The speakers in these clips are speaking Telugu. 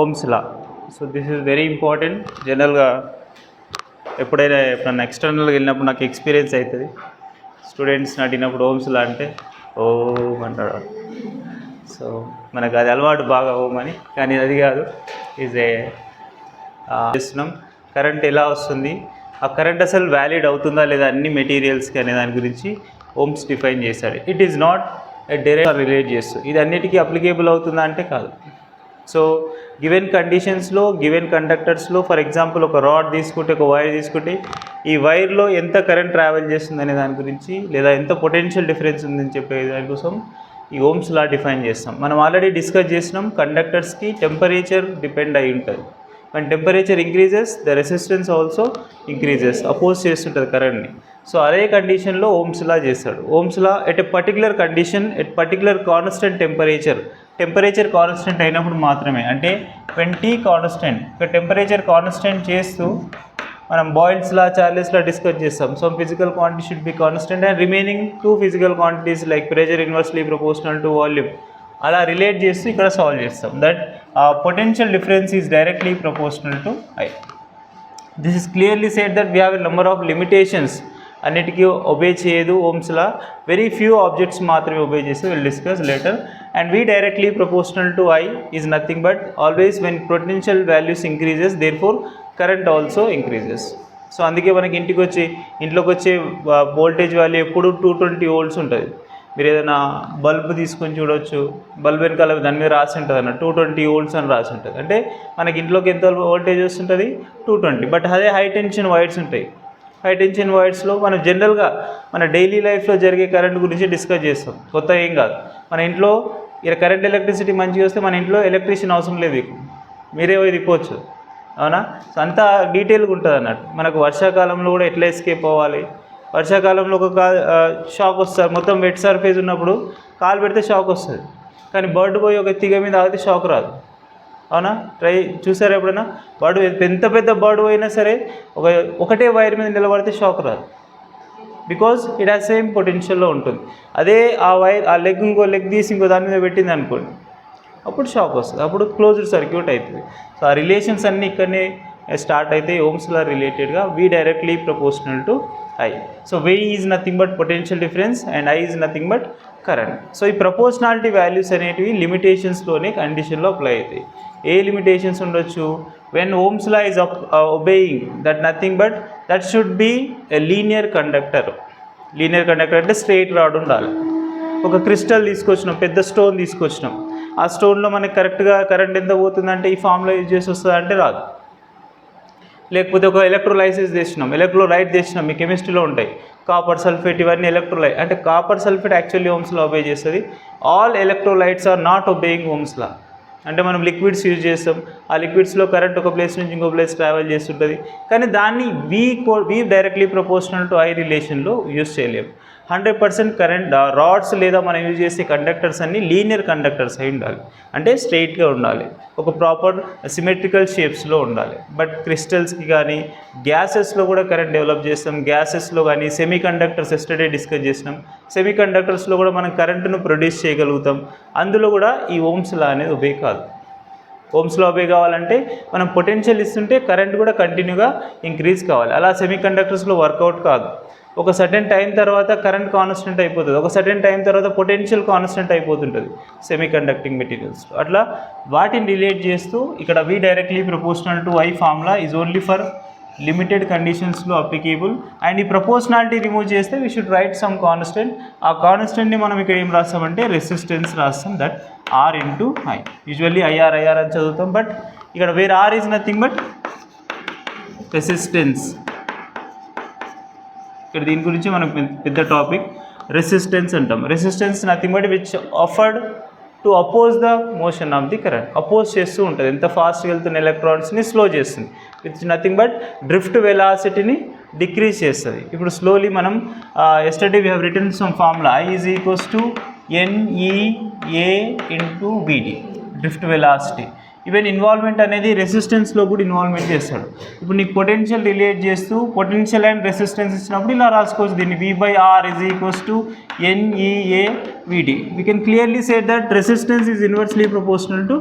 Ohm's law. So this is very important. జనరల్గా ఎప్పుడైనా ఎక్స్టర్నల్గా వెళ్ళినప్పుడు నాకు ఎక్స్పీరియన్స్ అవుతుంది. స్టూడెంట్స్ని అడిగినప్పుడు ఓమ్స్ లా అంటే ఓం అంటాడు. సో మనకు అది అలవాటు బాగా ఓం అని, కానీ అది కాదు. ఈజ్ ఏ చేస్తున్నాం. కరెంట్ ఎలా వస్తుంది, ఆ కరెంట్ అసలు వ్యాలిడ్ అవుతుందా లేదా అన్ని మెటీరియల్స్కి అనే దాని గురించి ఓమ్స్ డిఫైన్ చేశాడు. It is not direct relate చేస్తూ ఇది అన్నిటికీ అప్లికేబుల్ అవుతుందా అంటే కాదు. సో గివెన్ కండిషన్స్లో, గివెన్ కండక్టర్స్లో, ఫర్ ఎగ్జాంపుల్ ఒక రాడ్ తీసుకుంటే, ఒక వైర్ తీసుకుంటే, ఈ వైర్లో ఎంత కరెంట్ ట్రావెల్ చేస్తుంది అనే దాని గురించి, లేదా ఎంత పొటెన్షియల్ డిఫరెన్స్ ఉందని చెప్పే దానికోసం ఈ ఓమ్స్ లా డిఫైన్ చేస్తాం. మనం ఆల్రెడీ డిస్కస్ చేసినాం, కండక్టర్స్కి టెంపరేచర్ డిపెండ్ అయి ఉంటుంది. when temperature increases the resistance also increases, oppose చేస్తుంటుంది కరెంట్ని. సో అదే కండిషన్లో ఓమ్స్ లా చేస్తాడు. Ohm's law at a particular condition, at particular constant temperature constant అయినప్పుడు మాత్రమే, అంటే 20 కాన్స్టెంట్, ఇక్కడ టెంపరేచర్ కాన్స్టెంట్ చేస్తూ మనం Boyle's law, Charles law discuss చేస్తాం. Some physical quantity should be constant and remaining 2 physical quantities like pressure inversely proportional to volume, అలా రిలేట్ చేస్తూ ఇక్కడ సాల్వ్ చేస్తాం. That potential difference is directly proportional to I. This is clearly said that we have a number of limitations. అన్నిటికీ ఒబే చేయదు Ohm's law, very few objects మాత్రమే ఒబే చేస్తే will discuss later. And we directly proportional to I is nothing but always when potential values increases therefore current also increases. So అందుకే మనకి ఇంట్లోకి వచ్చే వోల్టేజ్ వాల్యూ ఎప్పుడు 220 volts ఉంటుంది. మీరు ఏదైనా బల్బ్ తీసుకొని చూడవచ్చు, బల్బ్ వెనకాల దాని మీద రాసి ఉంటుంది అన్న 220 volts అని రాసి ఉంటుంది. అంటే మనకి ఇంట్లోకి ఎంత వోల్టేజ్ వస్తుంటుంది 220. బట్ అదే హై టెన్షన్ వైర్స్ ఉంటాయి. హై టెన్షన్ వైర్స్లో మనం జనరల్గా మన డైలీ లైఫ్లో జరిగే కరెంట్ గురించి డిస్కస్ చేస్తాం. కొత్త ఏం కాదు. మన ఇంట్లో ఇక్కడ కరెంట్ ఎలక్ట్రిసిటీ మంచిగా వస్తే మన ఇంట్లో ఎలక్ట్రీషియన్ అవసరం లేదు, మీరే పోయి తిప్పవచ్చు, అవునా? సో అంతా డీటెయిల్గా ఉంటుంది అన్నట్టు. మనకు వర్షాకాలంలో కూడా ఎట్లా ఎస్కేప్ అవ్వాలి, వర్షాకాలంలో ఒక షాక్ వస్తుంది, మొత్తం వెట్ సర్ఫేస్ ఉన్నప్పుడు కాలు పెడితే షాక్ వస్తుంది. కానీ బర్డ్ పోయి ఒక తీగ మీద ఆగితే షాక్ రాదు, అవునా? ట్రై చూసారు ఎప్పుడైనా? బర్డ్ ఎంత పెద్ద బర్డ్ పోయినా సరే ఒకటే వైర్ మీద నిలబడితే షాక్ రాదు, బికాజ్ ఇట్ హ్యాస్ సేమ్ పొటెన్షియల్లో ఉంటుంది. అదే ఆ వైర్, ఆ ఇంకో లెగ్ తీసి ఇంకో దాని మీద పెట్టింది అనుకోండి, అప్పుడు షాక్ వస్తుంది, అప్పుడు క్లోజ్డ్ సర్క్యూట్ అవుతుంది. సో ఆ రిలేషన్స్ అన్నీ ఇక్కడనే స్టార్ట్ అయితే ఓమ్స్ లా రిలేటెడ్గా V directly proportional to I. So V is nothing but potential difference and I is nothing but current. So ఈ ప్రపోర్షనాలిటీ వాల్యూస్ అనేటివి లిమిటేషన్స్లోనే కండిషన్లో అప్లై అవుతాయి. ఏ లిమిటేషన్స్ ఉండొచ్చు? When Ohm's law is obeying that nothing but that should be a linear conductor. Linear conductor అంటే స్ట్రెయిట్ రాడ్ ఉండాలి. ఒక క్రిస్టల్ తీసుకొచ్చినాం, పెద్ద స్టోన్ తీసుకొచ్చినాం, ఆ స్టోన్లో మనకి కరెక్ట్గా కరెంట్ ఎంత పోతుందంటే ఈ ఫామ్లో యూజ్ చేసి వస్తుంది అంటే రాదు. లేకపోతే ఒక ఎలక్ట్రోలైసిస్ చేసినాం, ఎలక్ట్రోలైట్ చేసినాం, మీ కెమిస్ట్రీలో ఉంటాయి, కాపర్ సల్ఫేట్, ఇవన్నీ ఎలక్ట్రోలైట్. అంటే copper sulphate actually Ohm's law obey చేస్తుంది. All electrolytes are not obeying Ohm's law. అంటే మనం లిక్విడ్స్ యూజ్ చేస్తాం, ఆ లిక్విడ్స్లో కరెంట్ ఒక ప్లేస్ నుంచి ఇంకో ప్లేస్ ట్రావెల్ చేస్తుంటుంది, కానీ దాన్ని వి డైరెక్ట్లీ ప్రపోర్షనల్ టు ఐ రిలేషన్లో యూజ్ చేయలేము. 100% కరెంట్ రాడ్స్ లేదా మనం యూజ్ చేసే కండక్టర్స్ అన్నీ లీనియర్ కండక్టర్స్ అయి ఉండాలి, అంటే స్ట్రెయిట్గా ఉండాలి, ఒక ప్రాపర్ సిమెట్రికల్ షేప్స్లో ఉండాలి. బట్ క్రిస్టల్స్కి కానీ గ్యాసెస్లో కూడా కరెంట్ డెవలప్ చేస్తాం. గ్యాసెస్లో కానీ సెమీ కండక్టర్స్ ఎస్టర్డే డిస్కస్ చేసినాం, సెమీ కండక్టర్స్లో కూడా మనం కరెంటును ప్రొడ్యూస్ చేయగలుగుతాం. అందులో కూడా ఈ ఓమ్స్ లా అనేది ఒబే కాదు. ఓమ్స్ లా ఒబే కావాలంటే మనం పొటెన్షియల్ ఇస్తుంటే కరెంట్ కూడా కంటిన్యూగా ఇంక్రీజ్ కావాలి. అలా సెమీ కండక్టర్స్లో వర్కౌట్ కాదు. ఒక సర్టెన్ టైం తర్వాత కరెంట్ కాన్స్టెంట్ అయిపోతుంది, ఒక సర్టెన్ టైం తర్వాత పొటెన్షియల్ కాన్స్టెంట్ అయిపోతుంటుంది సెమీ కండక్టింగ్ మెటీరియల్స్లో. అట్లా వాటిని రిలేట్ చేస్తూ ఇక్కడ V directly proportional to I formula is only for limited కండిషన్స్లో అప్లికేబుల్. అండ్ ఈ ప్రపోర్షనాలిటీ రిమూవ్ చేస్తే we should write some constant. ఆ కాన్స్టెంట్ని మనం ఇక్కడ ఏం రాస్తామంటే రెసిస్టెన్స్ రాస్తాం, that R into I. Usually IR అని చదువుతాం, బట్ ఇక్కడ where R is nothing but resistance. ఇక్కడ దీని గురించి మనకు పెద్ద టాపిక్ రెసిస్టెన్స్ అంటాం. Resistance nothing but which offered to oppose the motion of the current. Oppose చేస్తూ ఉంటుంది, ఎంత ఫాస్ట్గా వెళ్తున్న ఎలక్ట్రాన్స్ని స్లో చేస్తుంది. విచ్ నథింగ్ బట్ డ్రిఫ్ట్ వెలాసిటీని డిక్రీజ్ చేస్తుంది. ఇప్పుడు స్లోలీ మనం yesterday we have written some formula I is equals to NEA into VD, drift velocity. Even involvement అనేది రెసిస్టెన్స్లో కూడా ఇన్వాల్వ్మెంట్ చేస్తాడు. ఇప్పుడు నీకు పొటెన్షియల్ రిలేట్ చేస్తూ పొటెన్షియల్ అండ్ రెసిస్టెన్స్ ఇచ్చినప్పుడు ఇలా రాసుకోవచ్చు దీన్ని, V/R is equals to NEA VD. We can clearly say that resistance is inversely proportional to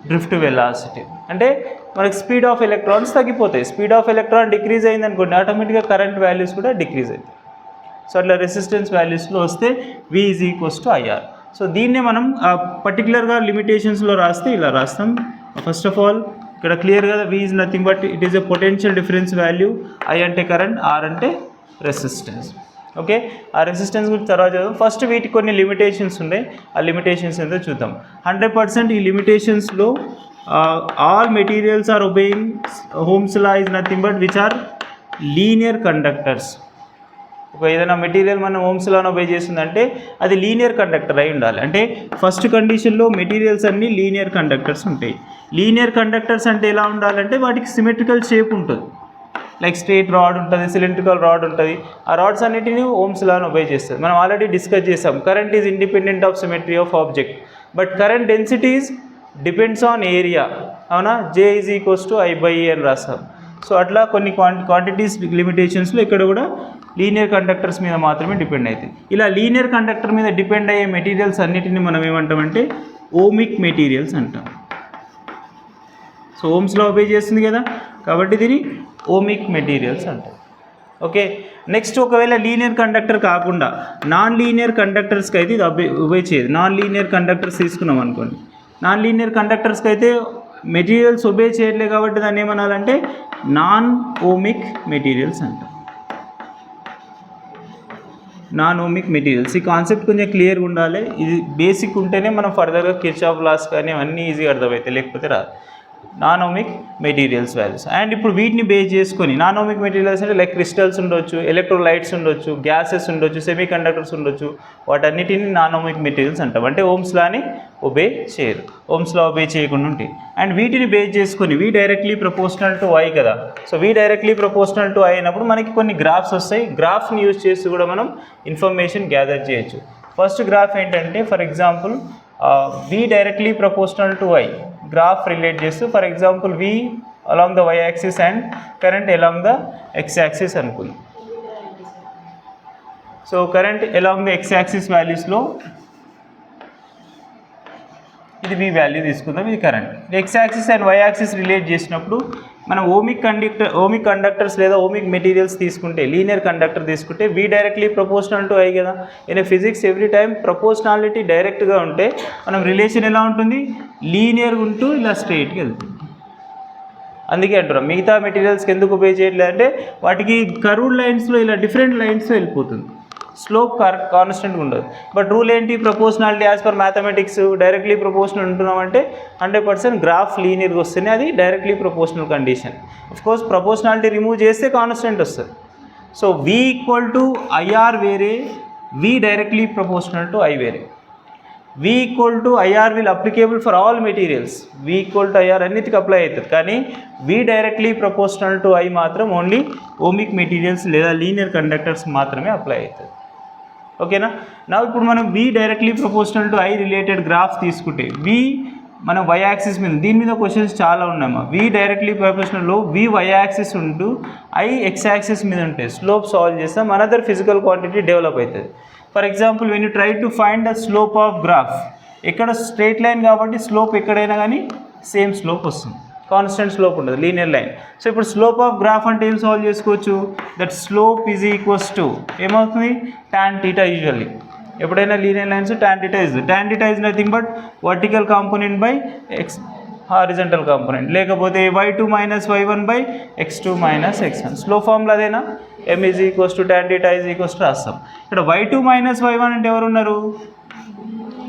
drift velocity. అంటే మనకి స్పీడ్ ఆఫ్ ఎలక్ట్రాన్స్ తగ్గిపోతాయి. స్పీడ్ ఆఫ్ ఎలక్ట్రాన్ డిక్రీజ్ అయింది అనుకోండి, ఆటోమేటిక్గా కరెంట్ వాల్యూస్ కూడా డిక్రీజ్ అవుతాయి. సో అట్లా రెసిస్టెన్స్ వాల్యూస్లో వస్తే V is equals to IR. So దీన్నే మనం పర్టికులర్గా లిమిటేషన్స్లో రాస్తే ఇలా రాస్తాం. ఫస్ట్ ఆఫ్ ఆల్ ఇక్కడ క్లియర్ కదా, V is nothing but it is a potential difference value. I అంటే కరెంట్, R అంటే రెసిస్టెన్స్. ఓకే, ఆ రెసిస్టెన్స్ గురించి తర్వాత చదువు. ఫస్ట్ వీటికి కొన్ని లిమిటేషన్స్ ఉన్నాయి, ఆ లిమిటేషన్స్ ఏంటో చూద్దాం. 100% ఈ లిమిటేషన్స్లో all materials are obeying Ohm's law is nothing but which are linear conductors. ఒక ఏదైనా మెటీరియల్ మనం ఓమ్స్ లాను ఒబే చేస్తుందంటే అది లీనియర్ కండక్టర్ అయి ఉండాలి. అంటే ఫస్ట్ కండిషన్లో మెటీరియల్స్ అన్నీ లీనియర్ కండక్టర్స్ ఉంటాయి. లీనియర్ కండక్టర్స్ అంటే ఎలా ఉండాలంటే వాటికి సిమెట్రికల్ షేప్ ఉంటుంది. లైక్ స్ట్రేట్ రాడ్ ఉంటుంది, సిలిండ్రికల్ రాడ్ ఉంటుంది. ఆ రాడ్స్ అన్నిటిని ఓమ్స్ లాను ఒబే చేస్తుంది. మనం ఆల్రెడీ డిస్కస్ చేసాం, current is independent of symmetry of object, but current densities depends on area. అవునా, J is equals to I/E అని రాస్తాం. సో అట్లా కొన్ని క్వాంటిటీస్ లిమిటేషన్స్లో ఇక్కడ కూడా లీనియర్ కండక్టర్స్ మీద మాత్రమే డిపెండ్ అవుతాయి. ఇలా లీనియర్ కండక్టర్ మీద డిపెండ్ అయ్యే మెటీరియల్స్ అన్నిటిని మనం ఏమంటామంటే ఓమిక్ మెటీరియల్స్ అంటాం. సో ఓమ్స్లో ఒబే చేస్తుంది కదా, కాబట్టి దీని ఓమిక్ మెటీరియల్స్ అంటారు. ఓకే, నెక్స్ట్ ఒకవేళ లీనియర్ కండక్టర్ కాకుండా నాన్ లీనియర్ కండక్టర్స్కి అయితే ఇది ఒబే చేయదు. నాన్ లీనియర్ కండక్టర్స్ తీసుకున్నాం అనుకోండి, నాన్ లీనియర్ కండక్టర్స్కి అయితే మెటీరియల్స్ ఒబే చేయట్లేదు కాబట్టి దాన్ని ఏమనాలంటే నాన్ ఓమిక్ మెటీరియల్స్ అంటాం. నాన్ ఓమిక్ మెటీరియల్స్, ఈ కాన్సెప్ట్ కొంచెం క్లియర్గా ఉండాలి. ఇది బేసిక్ ఉంటేనే మనం ఫర్దర్గా కిర్చాఫ్ లాస్ కానీ అన్నీ ఈజీగా అర్థమవుతాయి, లేకపోతే రాదు. Non ohmic materials values. And ఇప్పుడు వీటిని బేస్ చేసుకొని నాన్ ఓమిక్ మెటీరియల్స్ అంటే లైక్ క్రిస్టల్స్ ఉండొచ్చు, ఎలక్ట్రోలైట్స్ ఉండొచ్చు, గ్యాసెస్ ఉండొచ్చు, సెమీ కండక్టర్స్ ఉండొచ్చు, వాటన్నిటిని నాన్ ఓమిక్ మెటీరియల్స్ అంటాం. అంటే ఓమ్స్ లాని ఒబే చేయరు, ఓమ్స్ లా ఒబే చేయకుండా ఉంటాయి. అండ్ వీటిని బేస్ చేసుకొని V directly proportional to I కదా. So V directly proportional to I అయినప్పుడు మనకి కొన్ని గ్రాఫ్స్ వస్తాయి. గ్రాఫ్ని యూజ్ చేసి కూడా మనం ఇన్ఫర్మేషన్ గ్యాదర్ చేయొచ్చు. ఫస్ట్ గ్రాఫ్ ఏంటంటే for example V directly proportional to I graph relate చేస్తూ for example V along the Y axis and current along the X axis అనుకుంది. So current along the X axis వాల్యూస్లో ఇది V వాల్యూ తీసుకుందాం, ఇది current. X axis and Y axis relate చేసినప్పుడు మనం ఓమిక్ కండక్టర్స్ లేదా ఓమిక్ మెటీరియల్స్ తీసుకుంటే, లీనియర్ కండక్టర్ తీసుకుంటే V directly proportional to I కదా. In physics every time proportionality డైరెక్ట్గా ఉంటే మనం రిలేషన్ ఎలా ఉంటుంది, లీనియర్గా ఉంటూ ఇలా స్ట్రైట్గా వెళ్తుంది. అందుకే అంటున్నాం మిగతా మెటీరియల్స్కి ఎందుకు ఉపయోగ చేయట్లేదు అంటే వాటికి కర్వ్డ్ లైన్స్లో ఇలా డిఫరెంట్ లైన్స్లో వెళ్ళిపోతుంది, స్లోప్ కాన్స్టెంట్గా ఉండదు. బట్ రూల్ ఏంటి, proportionality as per mathematics directly proportional ఉంటున్నామంటే 100% గ్రాఫ్ లీనియర్గా వస్తేనే అది directly proportional condition. Course proportionality remove చేస్తే కాన్స్టెంట్ వస్తుంది. So V equal to IR వేరే, V directly proportional to I వేరే. V equal to IR will applicable for all materials. V equal to IR అన్నిటికీ అప్లై అవుతుంది, కానీ V directly proportional to I మాత్రం ఓన్లీ ఓమిక్ మెటీరియల్స్ లేదా లీనియర్ కండక్టర్స్ మాత్రమే అప్లై అవుతుంది. ఓకేనా. నా ఇప్పుడు మనం V directly proportional to I related graph తీసుకుంటే V మనం Y యాక్సిస్ మీద, దీని మీద క్వశ్చన్స్ చాలా ఉన్నాయమ్మా. V డైరెక్ట్లీ ప్రపోర్షనల్లో V Y యాక్సిస్ ఉంటూ I X యాక్సిస్ మీద ఉంటాయి. స్లోప్ సాల్వ్ చేస్తాం, అనదర్ ఫిజికల్ క్వాంటిటీ డెవలప్ అవుతుంది. For example when you try to find the slope of graph, ఇక్కడ స్ట్రైట్ లైన్ కాబట్టి స్లోప్ ఎక్కడైనా కానీ సేమ్ స్లోప్ వస్తుంది, కాన్స్టెంట్ స్లోప్ ఉండదు, లీనియర్ లైన్. సో ఇప్పుడు స్లోప్ ఆఫ్ గ్రాఫ్ అంటే ఏం సాల్వ్ చేసుకోవచ్చు, that slope is equals to ఏమవుతుంది, tan θ. యూజువల్లీ ఎప్పుడైనా linear lines tan θ is nothing but vertical component by x horizontal component, లేకపోతే y2 minus y1 by x2 minus x1. Slope formula అదేనా, m is equals to tan θ is equals to రాస్తాం. ఇక్కడ y2 మైనస్ y1 అంటే ఎవరు ఉన్నారు,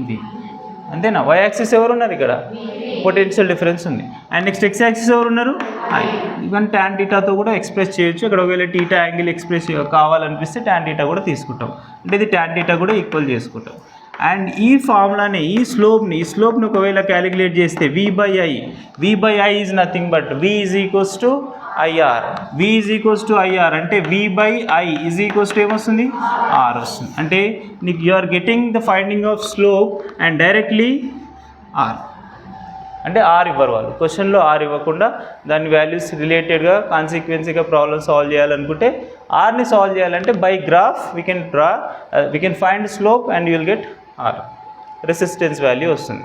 ఇది అంతేనా. y యాక్సిస్ ఎవరు ఉన్నారు, ఇక్కడ పొటెన్షియల్ డిఫరెన్స్ ఉంది. అండ్ నెక్స్ట్ x యాక్సిస్ ఎవరు ఉన్నారు, I. ఈవెన్ tan θతో కూడా ఎక్స్ప్రెస్ చేయొచ్చు. ఇక్కడ ఒకవేళ θ యాంగిల్ ఎక్స్ప్రెస్ కావాలనిపిస్తే tan θ కూడా తీసుకుంటాం, అంటే ఇది tan θ కూడా ఈక్వల్ చేసుకుంటాం. అండ్ ఈ ఫార్ములాని, ఈ స్లోప్ని ఒకవేళ క్యాలిక్యులేట్ చేస్తే V by I is nothing but V is equals to IR. V is equals to IR అంటే V by I is equals to ఏమొస్తుంది, R వస్తుంది. అంటే నీకు you are getting the finding of slope and directly R. అంటే R ఇవ్వరు వాళ్ళు, క్వశ్చన్లో R ఇవ్వకుండా దాని వాల్యూస్ రిలేటెడ్గా కాన్సిక్వెన్సీగా ప్రాబ్లమ్ సాల్వ్ చేయాలనుకుంటే Rని సాల్వ్ చేయాలంటే by graph we can find slope and you will get R, resistance value వస్తుంది.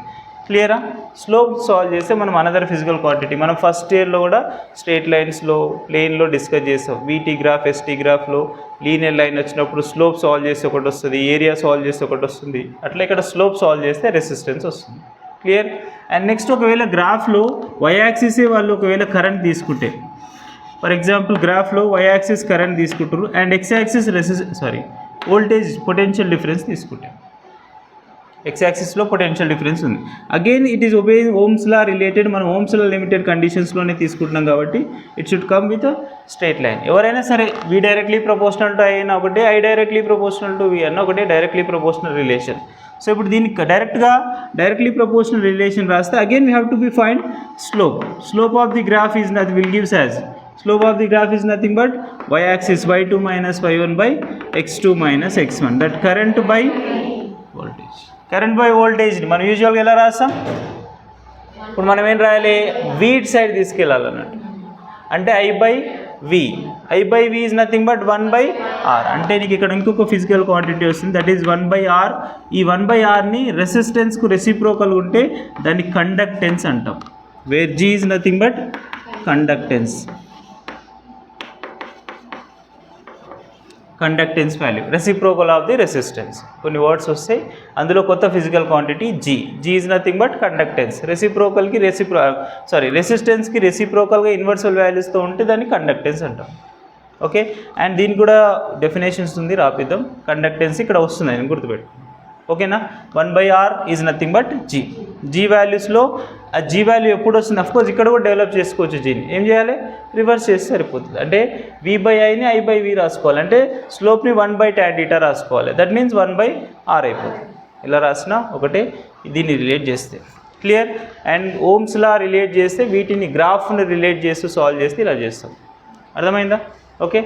క్లియరా? స్లోప్ సాల్వ్ చేస్తే మనం అనదర్ ఫిజికల్ క్వాంటిటీ మనం ఫస్ట్ ఇయర్లో కూడా స్ట్రేట్ లైన్స్లో ప్లేన్లో డిస్కస్ చేస్తాం. వీటీ గ్రాఫ్ ఎస్టీ గ్రాఫ్లో లీనియర్ లైన్ వచ్చినప్పుడు స్లోప్ సాల్వ్ చేస్తే ఒకటి వస్తుంది, ఏరియా సాల్వ్ చేస్తే ఒకటి వస్తుంది. అట్లా ఇక్కడ స్లోప్ సాల్వ్ చేస్తే రెసిస్టెన్స్ వస్తుంది. క్లియర్? అండ్ నెక్స్ట్ ఒకవేళ గ్రాఫ్లో వై యాక్సిసే వాళ్ళు ఒకవేళ కరెంట్ తీసుకుంటే, ఫర్ ఎగ్జాంపుల్ గ్రాఫ్లో వై యాక్సిస్ కరెంట్ తీసుకుంటారు and x axis voltage potential difference తీసుకుంటాం. ఎక్స్ యాక్సిస్లో పొటెన్షియల్ డిఫరెన్స్ ఉంది. Again it is obeying Ohm's law related. మనం ఓమ్స్ లా లిమిటెడ్ కండిషన్స్లోనే తీసుకుంటున్నాం కాబట్టి it should come with straight line. ఎవరైనా సరే V directly proportional to I అయినా ఒకటే, I directly proportional to V అన్న ఒకటే, డైరెక్ట్లీ ప్రపోర్షనల్ రిలేషన్. సో ఇప్పుడు దీనికి డైరెక్ట్లీ ప్రపోర్షనల్ రిలేషన్ రాస్తే again we have to be find slope of the graph is nothing will gives as slope of the graph is nothing but y axis y2 minus y1 by x2 minus x1, that current by voltage మనం యూజువల్గా ఎలా రాస్తాం? ఇప్పుడు మనం ఏం రాయాలి? v సైడ్ తీసుకెళ్ళాలన్నట్టు. అంటే i by v is nothing but 1 by r. అంటే నీకు ఇక్కడ ఇంకొక ఫిజికల్ క్వాంటిటీ వస్తుంది, దట్ ఈస్ 1 by r. ఈ 1 by rని రెసిస్టెన్స్కు రెసిప్రోకల్ ఉంటే దాన్ని కండక్టెన్స్ అంటాం, where g is nothing but conductance value, reciprocal of the resistance. కొన్ని వర్డ్స్ వస్తాయి, అందులో కొత్త physical quantity G is nothing but conductance. రెసిస్టెన్స్కి రెసిప్రోకల్గా ఇన్వర్సల్ వాల్యూస్తో ఉంటే దాన్ని కండక్టెన్స్ అంటాం. ఓకే, అండ్ దీనికి కూడా డెఫినేషన్స్ ఉంది, రాపిద్దాం. కండక్టెన్స్ ఇక్కడ వస్తుంది, నేను గుర్తుపెట్టు. ఓకేనా? 1 by r is nothing but G వాల్యూస్లో ఆ జీ వాల్యూ ఎప్పుడు వస్తుంది? అఫ్కోర్స్ ఇక్కడ కూడా డెవలప్ చేసుకోవచ్చు జీని. ఏం చేయాలి? రివర్స్ చేస్తే సరిపోతుంది. అంటే v by iని i by v రాసుకోవాలి, అంటే స్లోప్ని 1 by tan theta రాసుకోవాలి. దట్ మీన్స్ 1 by r అయిపోతుంది. ఇలా రాసినా ఒకటే, దీన్ని రిలేట్ చేస్తే. Clear? And Ohm's law relate చేస్తే వీటిని గ్రాఫ్ని రిలేట్ చేస్తూ సాల్వ్ చేస్తే ఇలా చేస్తాం. అర్థమైందా? ఓకే.